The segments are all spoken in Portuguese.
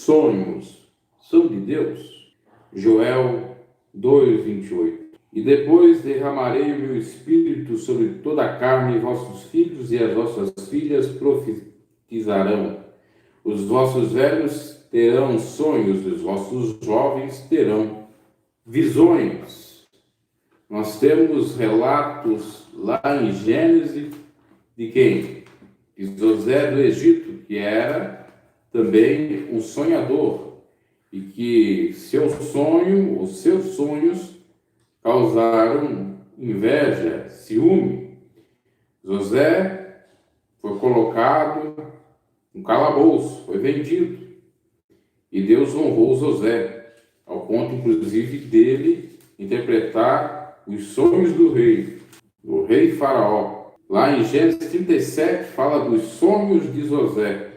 sonhos são de Deus? Joel 2:28. E depois derramarei o meu espírito sobre toda a carne, e vossos filhos e as vossas filhas profetizarão. Os vossos velhos terão sonhos, e os vossos jovens terão visões. Nós temos relatos lá em Gênesis de quem? De José do Egito, que era também um sonhador, e que seu sonho, os seus sonhos, causaram inveja, ciúme. José foi colocado no calabouço, foi vendido. E Deus honrou José, ao ponto, inclusive, dele interpretar os sonhos do rei Faraó. Lá em Gênesis 37, fala dos sonhos de José.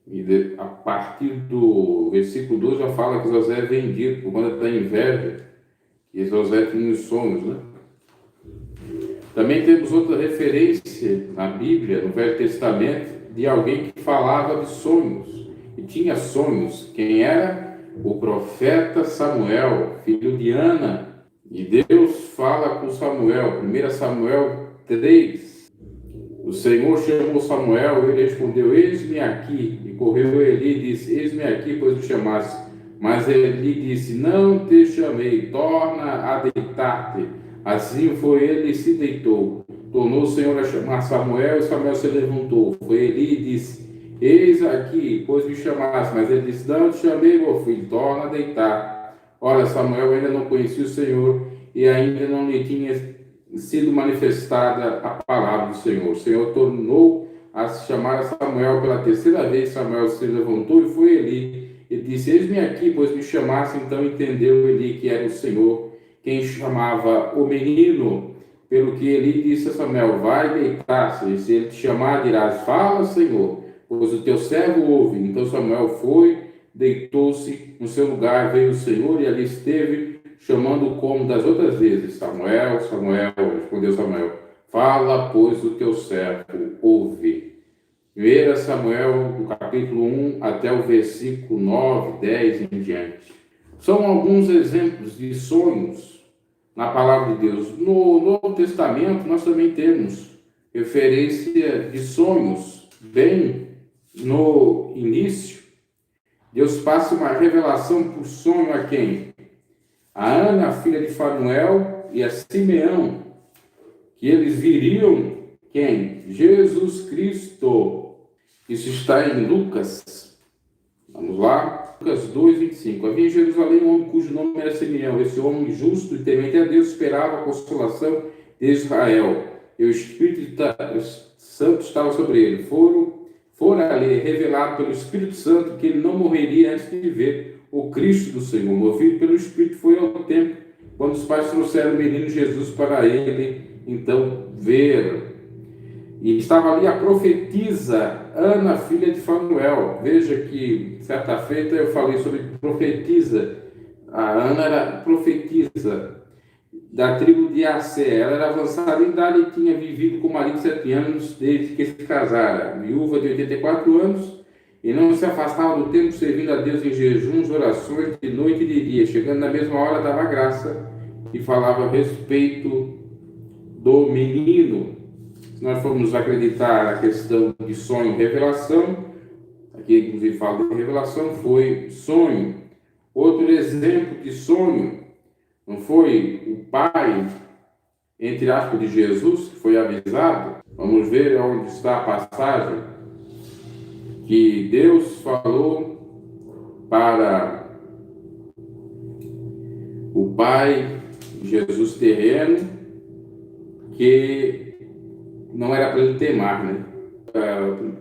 E a partir do versículo 2 já fala que José é vendido por conta da inveja. E José tinha os sonhos, né? Também temos outra referência na Bíblia, no Velho Testamento, de alguém que falava de sonhos. E tinha sonhos. Quem era? O profeta Samuel, filho de Ana. E Deus fala com Samuel, 1 Samuel 3. O Senhor chamou Samuel, ele respondeu, eis-me aqui. E correu Eli e disse, eis-me aqui, pois me chamaste. Mas Eli disse, não te chamei, torna a deitar-te. Assim foi ele e se deitou. Tornou o Senhor a chamar Samuel, e Samuel se levantou. Foi Eli e disse, eis aqui, pois me chamaste. Mas ele disse, não te chamei, meu filho, torna a deitar. Ora, Samuel ainda não conhecia o Senhor, e ainda não lhe tinha sido manifestada a palavra do Senhor. O Senhor tornou a chamar a Samuel pela terceira vez. Samuel se levantou e foi Eli. Ele disse, eis-me aqui, pois me chamasse. Então entendeu Eli que era o Senhor quem chamava o menino. Pelo que Eli disse a Samuel, vai deitar-se. E se ele te chamar, dirás, fala, Senhor, pois o teu servo ouve. Então Samuel foi, deitou-se no seu lugar, veio o Senhor e ali esteve, chamando como das outras vezes, Samuel, Samuel, respondeu Samuel, fala, pois o teu servo ouve. 1 Samuel, do capítulo 1 até o versículo 9, 10 em diante. São alguns exemplos de sonhos na palavra de Deus. No Novo Testamento, nós também temos referência de sonhos, bem no início. Deus passa uma revelação por sonho a quem? A Ana, filha de Fanuel, e a Simeão, que eles viriam quem? Jesus Cristo. Isso está em Lucas. Vamos lá. Lucas 2:25. Havia em Jerusalém um homem cujo nome era Simeão. Esse homem justo e temente a Deus esperava a consolação de Israel. E o Espírito Santo estava sobre ele. Fora ali revelado pelo Espírito Santo que ele não morreria antes de ver o Cristo do Senhor. Movido pelo Espírito foi ao templo, quando os pais trouxeram o menino Jesus para ele, então ver. E estava ali a profetisa Ana, filha de Fanuel. Veja que, certa feita, eu falei sobre profetisa. A Ana era profetisa da tribo de Assé. Ela era avançada em idade e tinha vivido com o marido 7 anos desde que se casara. Viúva de 84 anos e não se afastava do tempo, servindo a Deus em jejuns, orações de noite e de dia. Chegando na mesma hora, dava graça e falava a respeito do menino. Se nós formos acreditar a questão de sonho e revelação, aqui inclusive fala de revelação, foi sonho. Outro exemplo de sonho, não foi o pai, entre aspas, de Jesus, que foi avisado? Vamos ver onde está a passagem. Que Deus falou para o pai de Jesus terreno que não era para ele temar, né?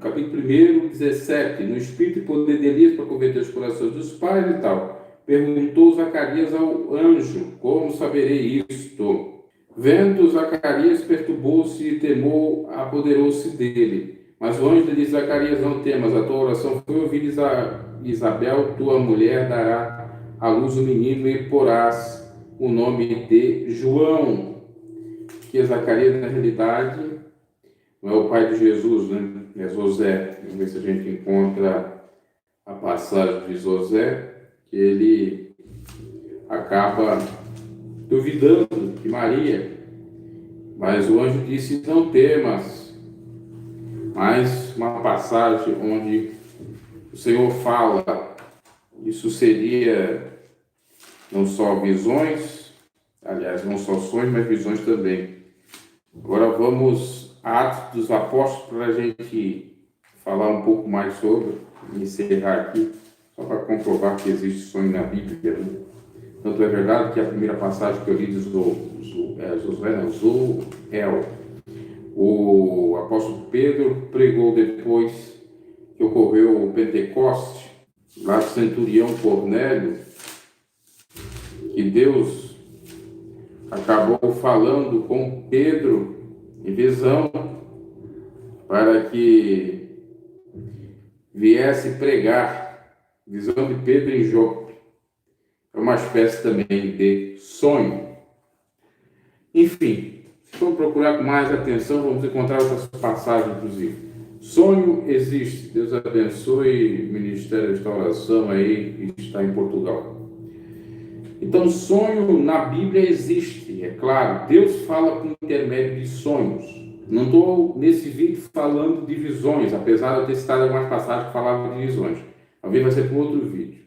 Capítulo 1, 17. No espírito e poder de Elias para converter os corações dos pais e tal. Perguntou Zacarias ao anjo, como saberei isto? Vendo Zacarias, perturbou-se e temor apoderou-se dele. Mas o anjo lhe disse, Zacarias, não temas, a tua oração foi ouvida, Isabel, tua mulher, dará à luz o menino e porás o nome de João. Que Zacarias, na realidade, não é o pai de Jesus, né? É José. Vamos ver se a gente encontra a passagem de José, que ele acaba duvidando de Maria, mas o anjo disse: não temas. Mais uma passagem onde o Senhor fala, isso seria não só visões, aliás, não só sonhos, mas visões também. Agora vamos a Atos dos Apóstolos para a gente falar um pouco mais sobre, encerrar aqui, só para comprovar que existe sonho na Bíblia. Tanto é verdade que a primeira passagem que eu li de Josué, o apóstolo Pedro pregou depois que ocorreu o Pentecoste, lá do centurião Cornélio, que Deus acabou falando com Pedro em visão para que viesse pregar. Visão de Pedro em Jope. É uma espécie também de sonho. Enfim, se for procurar com mais atenção, vamos encontrar outras passagens, inclusive. Sonho existe. Deus abençoe o Ministério da Restauração aí, que está em Portugal. Então, sonho na Bíblia existe, é claro. Deus fala por intermédio de sonhos. Não estou, nesse vídeo, falando de visões, apesar de eu ter citado algumas passagens que falavam de visões. Talvez vai ser para outro vídeo.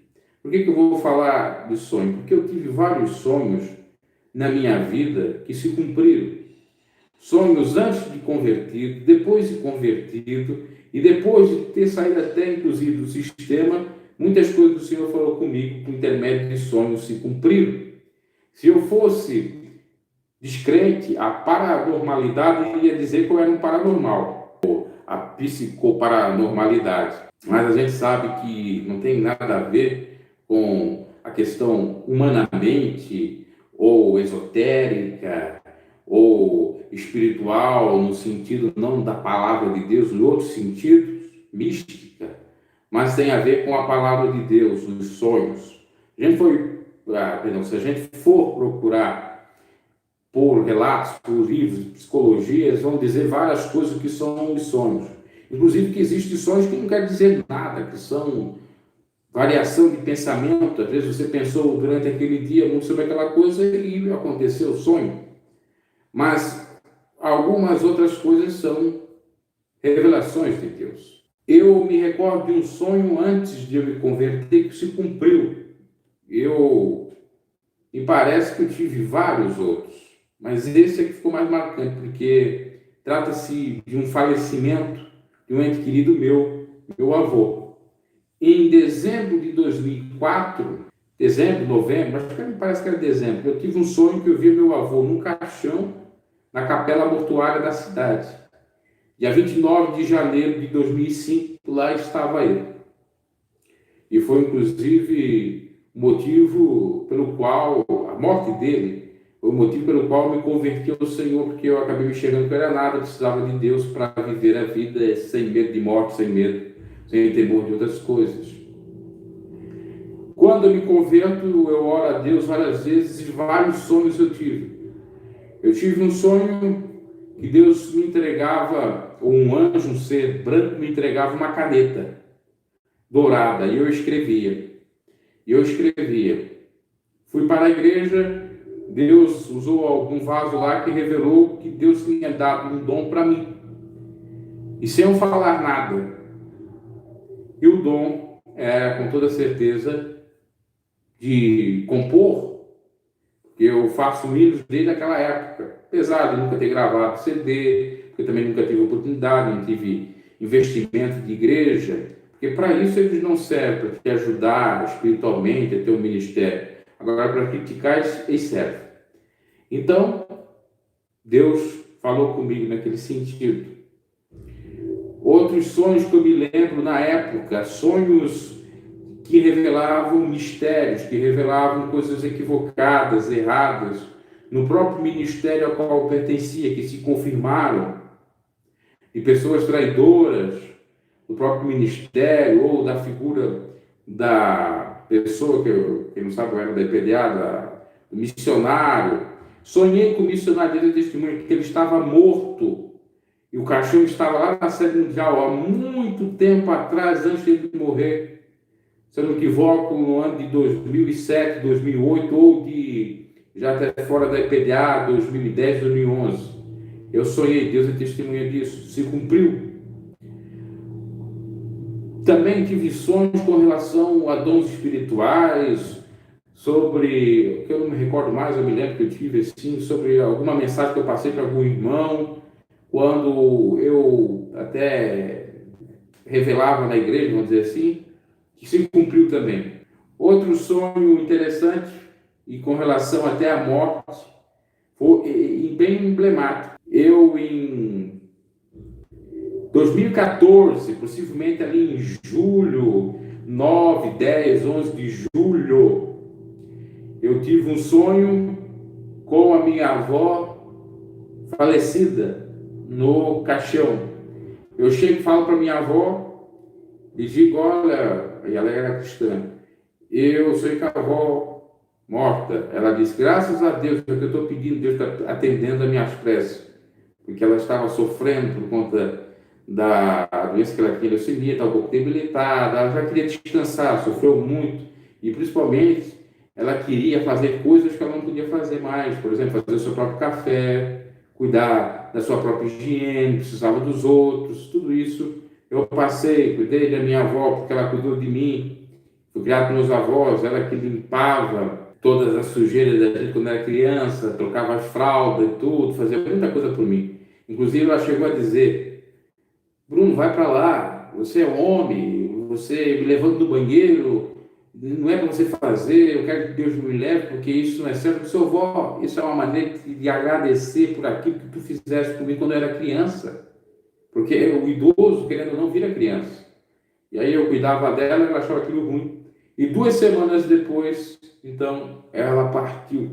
Por que eu vou falar de sonho? Porque eu tive vários sonhos na minha vida que se cumpriram. Sonhos antes de convertido, depois de convertido, e depois de ter saído até, inclusive, do sistema, muitas coisas do Senhor falou comigo por intermédio de sonhos se cumpriram. Se eu fosse descrente, a paranormalidade ia dizer que eu era um paranormal, ou a psicoparanormalidade. Mas a gente sabe que não tem nada a ver com a questão humanamente, ou esotérica, ou espiritual, no sentido não da palavra de Deus, em outros sentidos, mística, mas tem a ver com a palavra de Deus, os sonhos. Se a gente for procurar por relatos, por livros, psicologias, vão dizer várias coisas que são os sonhos. Inclusive que existem sonhos que não querem dizer nada, que são variação de pensamento. Às vezes você pensou durante aquele dia muito sobre aquela coisa e aconteceu o sonho. Mas algumas outras coisas são revelações de Deus. Eu me recordo de um sonho antes de eu me converter que se cumpriu. Me parece que eu tive vários outros, mas esse é que ficou mais marcante, porque trata-se de um falecimento de um ente querido meu avô. Em dezembro de 2004, novembro, acho que me parece que era dezembro, eu tive um sonho que eu vi meu avô num caixão na capela mortuária da cidade. Dia 29 de janeiro de 2005, lá estava ele. E foi, inclusive, o motivo pelo qual, a morte dele, foi o motivo pelo qual eu me converti ao Senhor, porque eu acabei me enxergando que eu era nada, eu precisava de Deus para viver a vida sem medo de morte, sem medo, sem temor de outras coisas. Quando eu me converto, eu oro a Deus várias vezes e vários sonhos eu tive. Eu tive um sonho que Deus me entregava, ou um anjo, um ser branco, me entregava uma caneta dourada, e eu escrevia. Fui para a igreja, Deus usou algum vaso lá que revelou que Deus tinha dado um dom para mim. E sem eu falar nada. E o dom era, com toda certeza, de compor. Eu faço hinos desde aquela época, apesar de nunca ter gravado CD, porque eu também nunca tive oportunidade, não tive investimento de igreja, porque para isso eles não servem, para te ajudar espiritualmente a ter um ministério. Agora, para criticar, eles servem. Então, Deus falou comigo naquele sentido. Outros sonhos que eu me lembro na época, sonhos que revelavam mistérios, que revelavam coisas equivocadas, erradas, no próprio ministério ao qual eu pertencia, que se confirmaram, de pessoas traidoras, do próprio ministério, ou da figura da pessoa, que não sabe, era da EPDA, do missionário. Sonhei com o missionário de testemunho que ele estava morto, e o caixão estava lá na sede mundial, há muito tempo atrás, antes de ele morrer. se eu não me equivoco, no ano de 2007, 2008, ou de, já até fora da EPDA, 2010, 2011. Eu sonhei, Deus é testemunha disso, se cumpriu. Também tive sonhos com relação a dons espirituais, sobre, que eu não me recordo mais, eu me lembro que eu tive assim, sobre alguma mensagem que eu passei para algum irmão, quando eu até revelava na igreja, vamos dizer assim, que se cumpriu também. Outro sonho interessante, e com relação até à morte, foi bem emblemático. Eu, em 2014, possivelmente ali em julho, 9, 10, 11 de julho, eu tive um sonho com a minha avó falecida no caixão. Eu chego e falo para minha avó e digo, olha, e ela era cristã, eu sou com a avó morta. Ela disse, graças a Deus, porque eu estou pedindo, Deus está atendendo as minhas preces, porque ela estava sofrendo por conta da doença que ela tinha, leucemia, estava um pouco debilitada, ela já queria descansar, sofreu muito, e principalmente ela queria fazer coisas que ela não podia fazer mais, por exemplo, fazer o seu próprio café, cuidar da sua própria higiene, precisava dos outros, tudo isso eu passei, cuidei da minha avó, porque ela cuidou de mim, fui criado com meus avós, ela que limpava todas as sujeiras da gente quando era criança, trocava as fraldas e tudo, fazia muita coisa por mim. Inclusive ela chegou a dizer, Bruno, vai para lá, você é homem, você me levando do banheiro, não é para você fazer, eu quero que Deus me leve, porque isso não é certo. Seu avó, isso é uma maneira de agradecer por aquilo que tu fizeste comigo quando eu era criança. Porque o idoso, querendo ou não, vira criança. E aí eu cuidava dela, ela achava aquilo ruim. E 2 semanas depois, então, ela partiu.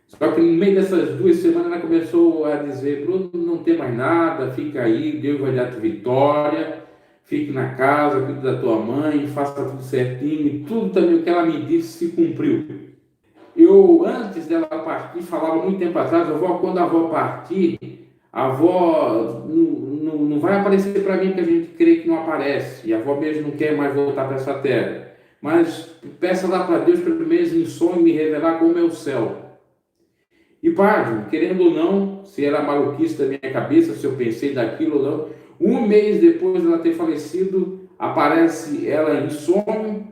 Só que no meio dessas 2 semanas ela começou a dizer, Bruno, não tem mais nada, fica aí, Deus vai dar-te vitória, fique na casa, cuide da tua mãe, faça tudo certinho, e tudo também o que ela me disse se cumpriu. Eu, antes dela partir, falava muito tempo atrás, quando a avó partir, a avó não vai aparecer para mim, porque a gente crê que não aparece, e a avó mesmo não quer mais voltar para essa terra. Mas peça lá para Deus, pelo menos em sonho, me revelar como é o céu. E pasme, querendo ou não, se era maluquice da minha cabeça, se eu pensei daquilo ou não, um mês depois de ela ter falecido, aparece ela em sonho,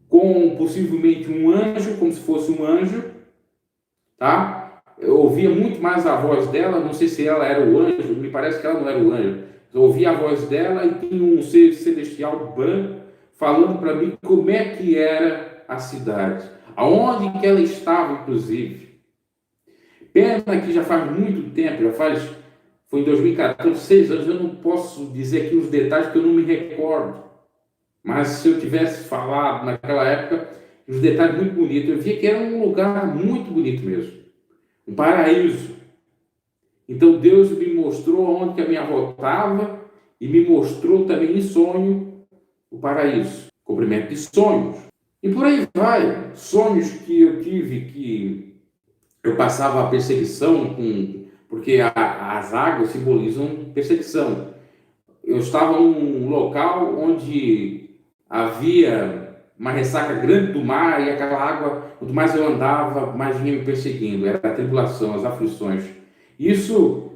com possivelmente um anjo, como se fosse um anjo, tá? Eu ouvia muito mais a voz dela, não sei se ela era o anjo, me parece que ela não era o anjo. Eu ouvia a voz dela e tinha um ser celestial branco falando para mim como é que era a cidade, aonde que ela estava, inclusive. Pena que já faz muito tempo, foi em 2014, 6 anos, eu não posso dizer aqui os detalhes porque eu não me recordo. Mas se eu tivesse falado naquela época, os detalhes muito bonitos, eu via que era um lugar muito bonito mesmo, um paraíso. Então Deus me mostrou onde que a minha avó estava e me mostrou também em sonho o paraíso, cumprimento de sonhos. E por aí vai, sonhos que eu tive que eu passava a perseguição, porque as águas simbolizam perseguição. Eu estava num local onde havia uma ressaca grande do mar e aquela água, quanto mais eu andava, mais vinha me perseguindo. Era a tribulação, as aflições. Isso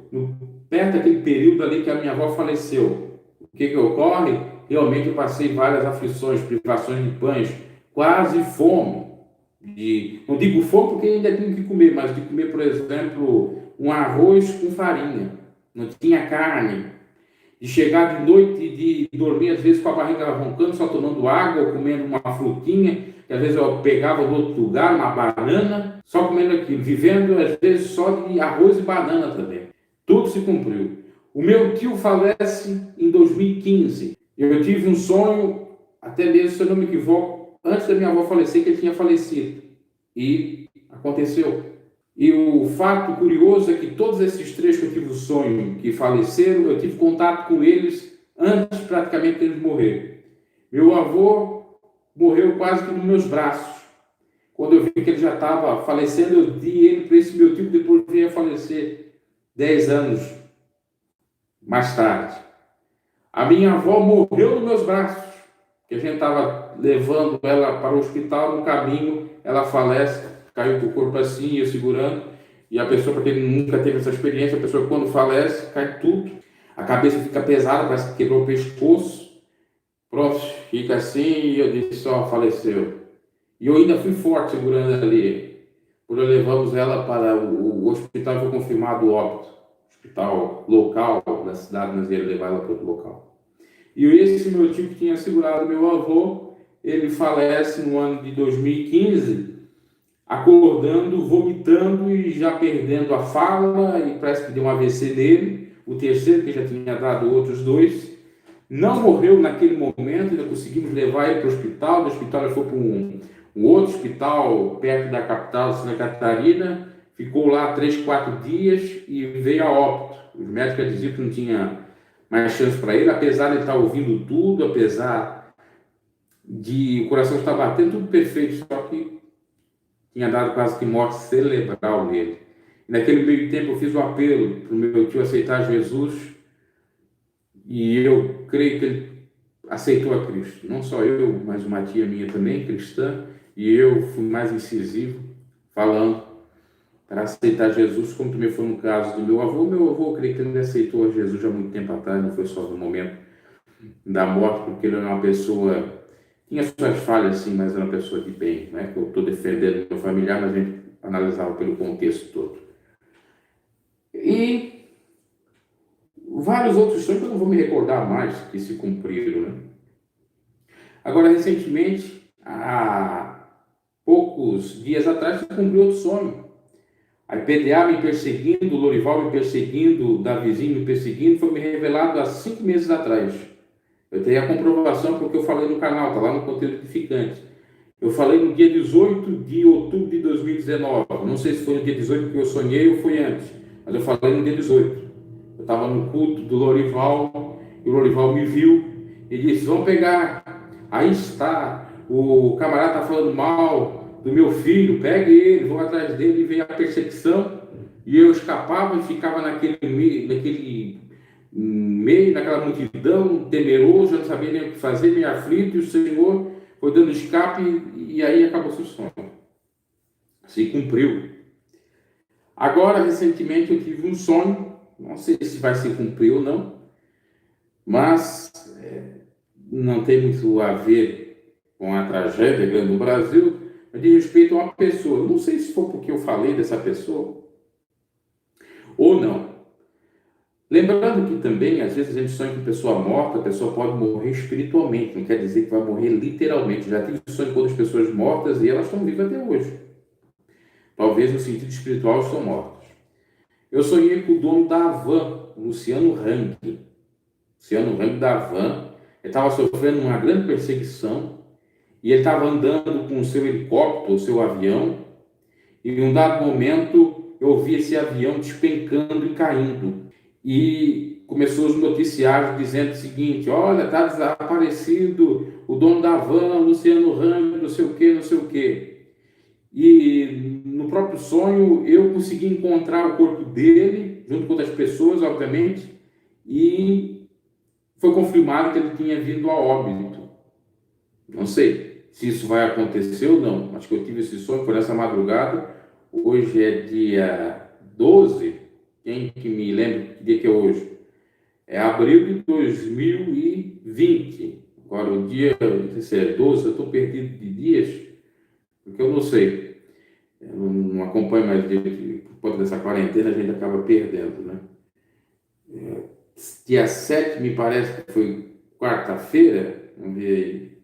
perto daquele período ali que a minha avó faleceu. O que ocorre? Realmente eu passei várias aflições, privações de pães, quase fome. Não digo fome porque ainda tinha que comer, mas de comer, por exemplo, um arroz com farinha. Não tinha carne. De chegar de noite e de dormir, às vezes, com a barriga roncando, só tomando água, ou comendo uma frutinha, que às vezes eu pegava do outro lugar, uma banana, só comendo aquilo, vivendo, às vezes, só de arroz e banana também. Tudo se cumpriu. O meu tio falece em 2015. Eu tive um sonho, até mesmo, se eu não me equivoco, antes da minha avó falecer, que ele tinha falecido. E aconteceu. E o fato curioso é que todos esses três que eu tive o sonho, que faleceram, eu tive contato com eles antes praticamente deles morrer. Meu avô morreu quase que nos meus braços. Quando eu vi que ele já estava falecendo, eu dei ele para esse meu tio, que depois veio a falecer 10 anos mais tarde. A minha avó morreu nos meus braços. que a gente estava levando ela para o hospital, no caminho ela falece, caiu com o corpo assim, eu segurando, e a pessoa, para quem nunca teve essa experiência, a pessoa quando falece, cai tudo, a cabeça fica pesada, parece que quebrou o pescoço, pronto, fica assim, e eu disse, ó, faleceu. E eu ainda fui forte segurando ali. Quando levamos ela para o hospital, foi confirmado o óbito. Hospital local da cidade, nós íamos levar ela para outro local. E esse meu tio que tinha segurado meu avô, ele falece no ano de 2015, acordando, vomitando e já perdendo a fala, e parece que deu um AVC nele. O terceiro, que já tinha dado outros dois, não morreu naquele momento, ainda conseguimos levar ele para o hospital. Do hospital ele foi para um outro hospital perto da capital, Santa Catarina, ficou lá 3, 4 dias e veio a óbito. Os médicos diziam que não tinha mais chance para ele, apesar de ele estar ouvindo tudo, apesar de o coração estar batendo, tudo perfeito, só que tinha dado quase que morte cerebral nele. E naquele meio tempo eu fiz um apelo para o meu tio aceitar Jesus, e eu creio que ele aceitou a Cristo. Não só eu, mas uma tia minha também, cristã, e eu fui mais incisivo, falando para aceitar Jesus, como também foi no caso do meu avô. Meu avô, eu creio que ele aceitou a Jesus há muito tempo atrás, não foi só no momento da morte, porque ele era uma pessoa, tinha suas falhas sim, mas era uma pessoa de bem, não é que eu estou defendendo meu familiar, mas a gente analisava pelo contexto todo. E vários outros sonhos que eu não vou me recordar mais que se cumpriram, né? Agora, recentemente, há poucos dias atrás, se cumpriu outro sonho. A IPDA me perseguindo, o Lorival me perseguindo, o Davizinho me perseguindo, foi me revelado há 5 meses atrás. Eu tenho a comprovação porque eu falei no canal, está lá no conteúdo edificante. Eu falei no dia 18 de outubro de 2019. Não sei se foi no dia 18 que eu sonhei ou foi antes, mas eu falei no dia 18. Eu estava no culto do Lorival, e o Lorival me viu e disse, vamos pegar. Aí está, o camarada está falando mal do meu filho, pegue ele, vão atrás dele, e veio a perseguição. E eu escapava e ficava naquele meio, naquela multidão, temeroso, eu não sabia nem o que fazer, meio aflito, e o Senhor foi dando escape, e aí acabou-se o sonho. Se cumpriu. Agora, recentemente, eu tive um sonho, não sei se vai se cumprir ou não, mas não tem muito a ver com a tragédia grande no Brasil, mas de respeito a uma pessoa. Não sei se foi porque eu falei dessa pessoa ou não. Lembrando que também, às vezes, a gente sonha com pessoa morta, a pessoa pode morrer espiritualmente, não quer dizer que vai morrer literalmente. Já tive sonho com outras pessoas mortas e elas estão vivas até hoje. Talvez no sentido espiritual estão mortas. Eu sonhei com o dono da Havan, Luciano Hang. Luciano Hang da Havan. Ele estava sofrendo uma grande perseguição e ele estava andando com o seu helicóptero, o seu avião, e em um dado momento eu vi esse avião despencando e caindo. E começou os noticiários dizendo o seguinte, olha, está desaparecido o dono da van, Luciano Hang, não sei o quê, não sei o quê. E no próprio sonho eu consegui encontrar o corpo dele, junto com outras pessoas, obviamente, e foi confirmado que ele tinha vindo a óbito. Não sei se isso vai acontecer ou não, acho que eu tive esse sonho, foi nessa madrugada. Hoje é dia 12, quem que me lembra que dia que é hoje? É abril de 2020. Agora, o dia, não sei se é 12, eu estou perdido de dias, porque eu não sei. Eu não acompanho mais dias, por conta dessa quarentena, a gente acaba perdendo, né? Dia 7, me parece que foi quarta-feira, vamos ver aí.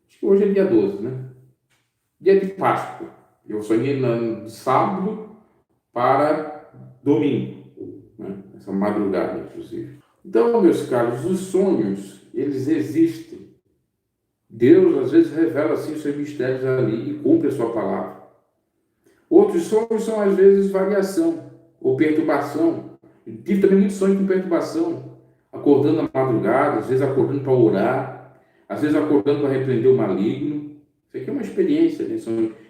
Acho que hoje é dia 12, né? Dia de Páscoa. Eu sonhei no sábado para domingo, né? Essa madrugada, inclusive. Então, meus caros, os sonhos, eles existem. Deus, às vezes, revela, assim, os seus mistérios ali e cumpre a sua palavra. Outros sonhos são, às vezes, variação ou perturbação. Eu tive também muitos sonhos com perturbação. Acordando à madrugada, às vezes acordando para orar, às vezes acordando para repreender o maligno. Isso aqui é uma experiência, né?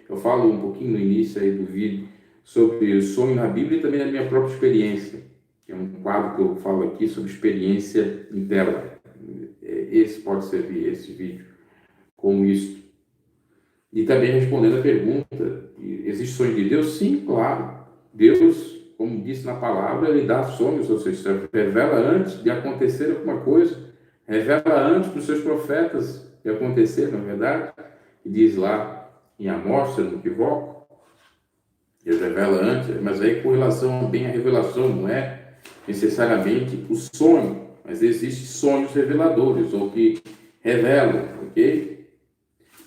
Eu falo um pouquinho no início aí do vídeo sobre o sonho na Bíblia e também na minha própria experiência. É um quadro que eu falo aqui sobre experiência interna. esse pode servir, esse vídeo, como isso. E também respondendo a pergunta, existe sonho de Deus? Sim, claro. Deus, como disse na palavra, ele dá sonhos aos seus servos, revela antes de acontecer alguma coisa, revela antes para os seus profetas de acontecer, na verdade, e diz lá em Amós, se eu não me equivoco, ele revela antes, mas aí com relação bem à revelação, não é necessariamente o sonho, mas existem sonhos reveladores, ou que revelam, ok?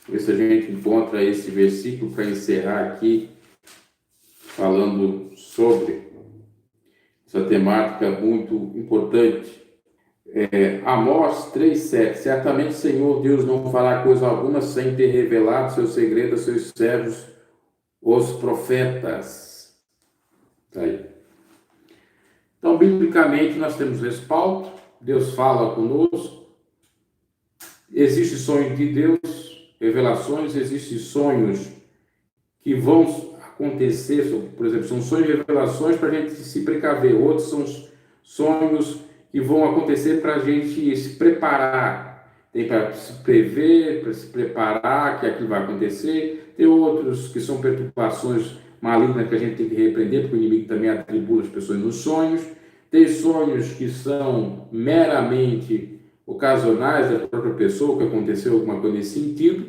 Ver se a gente encontra esse versículo para encerrar aqui, falando sobre essa temática muito importante. Amós 3,7. Certamente, Senhor Deus não fará coisa alguma sem ter revelado seu segredo a seus servos, os profetas. Tá aí. Então, biblicamente, nós temos respaldo. Deus fala conosco. Existe sonho de Deus, revelações, existem sonhos que vão acontecer, por exemplo, são sonhos e revelações para a gente se precaver, outros são sonhos que vão acontecer para a gente se preparar, tem para se prever, para se preparar que aquilo vai acontecer, tem outros que são perturbações malignas que a gente tem que repreender, porque o inimigo também atribula as pessoas nos sonhos, tem sonhos que são meramente ocasionais da própria pessoa, que aconteceu alguma coisa nesse sentido,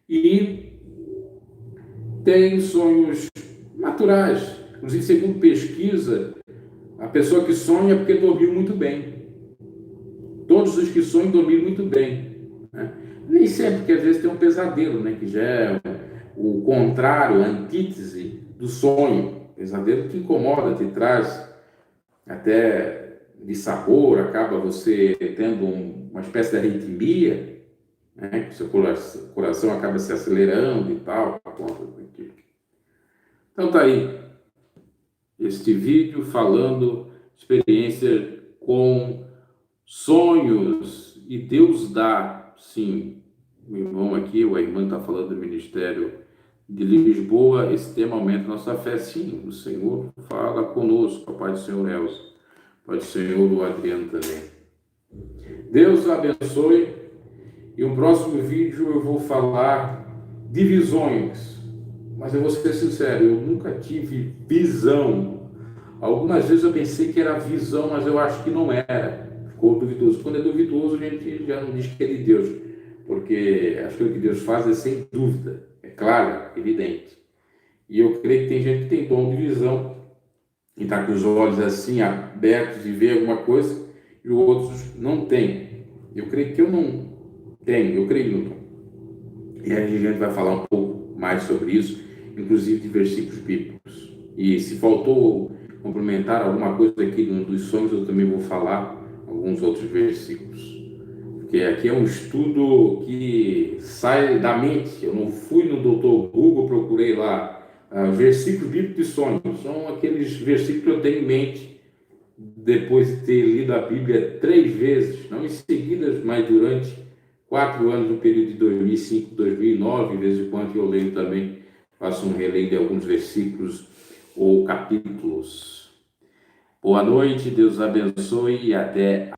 e tem sonhos naturais. Inclusive, segundo pesquisa, a pessoa que sonha é porque dormiu muito bem. Todos os que sonham dormiram muito bem, né? Nem sempre, porque às vezes tem um pesadelo, né? Que já é o contrário, a antítese do sonho. Pesadelo te incomoda, te traz até de sabor, acaba você tendo uma espécie de arritmia, né? Que o seu coração acaba se acelerando e tal, por conta daquilo. Então tá aí este vídeo falando experiência com sonhos, e Deus dá, sim. O irmão aqui, ou a irmã está falando do Ministério de Lisboa, esse tema aumenta nossa fé, sim. O Senhor fala conosco, a paz do Senhor Elcio, a paz do Senhor o Adriano também. Deus abençoe, e no próximo vídeo eu vou falar de visões, mas eu vou ser sincero, eu nunca tive visão. Algumas vezes eu pensei que era visão, mas eu acho que não era. Ficou duvidoso. Quando é duvidoso, a gente já não diz que é de Deus, porque aquilo que Deus faz é sem dúvida, é claro, evidente. E eu creio que tem gente que tem dom de visão, e está com os olhos assim abertos e vê alguma coisa, e outros não têm. Eu creio que eu não tenho, eu creio que não tenho. E aí a gente vai falar um pouco mais sobre isso, inclusive de versículos bíblicos. E se faltou complementar alguma coisa aqui dos sonhos, eu também vou falar alguns outros versículos. Porque aqui é um estudo que sai da mente. Eu não fui no Dr. Google, procurei lá versículos bíblicos de sonhos. São aqueles versículos que eu tenho em mente depois de ter lido a Bíblia 3 vezes, não em seguida, mas durante 4 anos, no período de 2005, 2009, de vez em quando eu leio também, faço um releio de alguns versículos ou capítulos. Boa noite, Deus abençoe e até